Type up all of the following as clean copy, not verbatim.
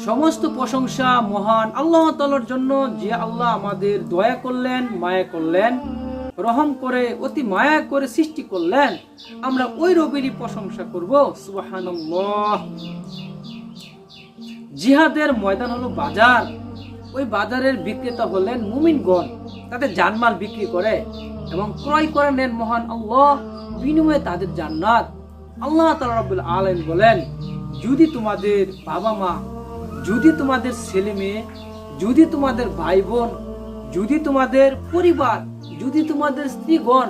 সমস্ত প্রশংসা মহান আল্লাহ তাআলার জন্য, যে আল্লাহ আমাদের দয়া করলেন, মায়া করলেন, রহম করে অতি মায়া করে সৃষ্টি করলেন। আমরা ওই রবেরই প্রশংসা করব। সুবহানাল্লাহ। জিহাদের ময়দান হলো বাজার। ওই বাজারের বিক্রেতা হলেন মুমিনগণ। তাদের জানমাল বিক্রি করে এবং ক্রয় করে নেন মহান আল্লাহ, বিনিময়ে তাদের জান্নাত। আল্লাহ তাআলা রাব্বুল আলামিন বলেন, যদি তোমাদের বাবা মা, যদি তোমাদের ছেলে মেয়ে, যদি তোমাদের ভাই বোন, যদি তোমাদের পরিবার, যদি তোমাদের স্ত্রীগণ,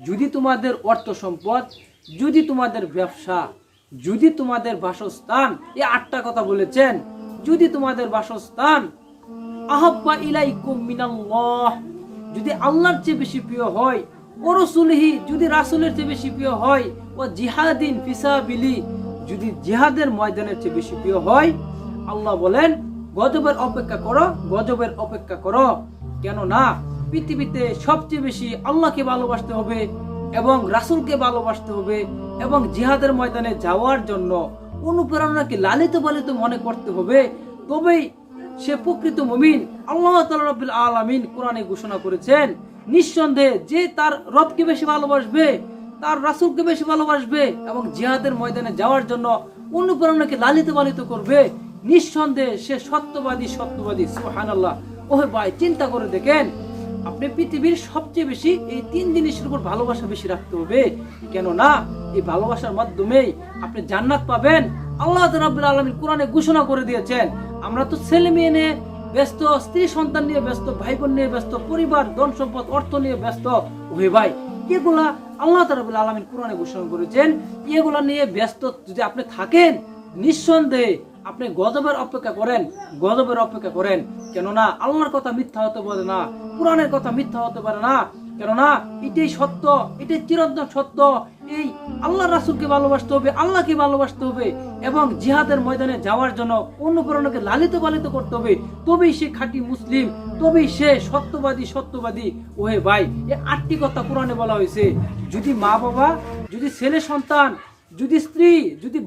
যদি তোমাদের অর্থ সম্পদ, যদি তোমাদের ব্যবসা, যদি তোমাদের বাসস্থান, এই 8টা কথা বলেছেন। যদি তোমাদের বাসস্থান আহাব্বা ইলাইকুম মিনাল্লাহ, যদি আল্লাহর চেয়ে বেশি প্রিয় হয়, ও রাসূলিহি, যদি রাসূলের চেয়ে বেশি প্রিয় হয়, ও জিহাদিন ফিসাবিলি, যদি জিহাদের ময়দানের চেয়ে বেশি প্রিয় হয়, আল্লাহ বলেন গজবের অপেক্ষা করো, গজবের অপেক্ষা করো। কেন না পৃথিবীতে সবচেয়ে বেশি আল্লাহকে ভালোবাসতে হবে এবং রাসূলকে ভালোবাসতে হবে এবং জিহাদের ময়দানে যাওয়ার জন্য অনুপ্রেরণাকে লালিত পালিত মনে করতে হবে। তবেই সে প্রকৃত মুমিন। আল্লাহ তাআলা রাব্বুল আলামিন কোরআনে ঘোষণা করেছেন, নিঃসন্দেহে যে তার রবকে বেশি ভালোবাসবে, তার রাসূলকে বেশি ভালোবাসবে এবং জিহাদের ময়দানে যাওয়ার জন্য অনুপ্রেরণাকে লালিত পালিত করবে, নিঃসন্দেহে সে সত্যবাদী। সুবহানাল্লাহ। ওহে ভাই, চিন্তা করে দেখেন, আপনি পৃথিবীর সবচেয়ে বেশি এই 3 জিনিসের উপর ভালোবাসা বেশি রাখতে হবে। কেন না এই ভালোবাসার মাধ্যমেই আপনি জান্নাত পাবেন। আল্লাহ রাব্বুল আলামিন কোরআনে ঘোষণা করে দিয়েছেন। আমরা তো ছেলে মেয়ে নিয়ে ব্যস্ত, স্ত্রী সন্তান নিয়ে ব্যস্ত, ভাই বোন নিয়ে ব্যস্ত, পরিবার, ধন সম্পদ, অর্থ নিয়ে ব্যস্ত। ওহে ভাই, এগুলা আল্লাহ রাব্বুল আলামিন কোরআনে ঘোষণা করেছেন, এগুলা নিয়ে ব্যস্ত যদি আপনি থাকেন, নিঃসন্দেহে আপনি গজবের অপেক্ষা করেন, গজবের অপেক্ষা করেন। কেননা আল্লাহর কথা মিথ্যা হতে পারে না, কোরআনের কথা মিথ্যা হতে পারে না। কেননা এটাই সত্য, এটাই চিরন্তন সত্য। এই আল্লাহ রাসূলকে ভালোবাসতে হবে, আল্লাহকে ভালোবাসতে হবে এবং জিহাদের ময়দানে যাওয়ার জন্য অনুপ্রেরণাকে লালিত পালিত করতে হবে। তবেই সে খাঁটি মুসলিম, তবেই সে সত্যবাদী। ওহে ভাই, এই 8টি কথা কোরআনে বলা হয়েছে। যদি মা বাবা, যদি ছেলে সন্তান, যদি স্ত্রী, যদি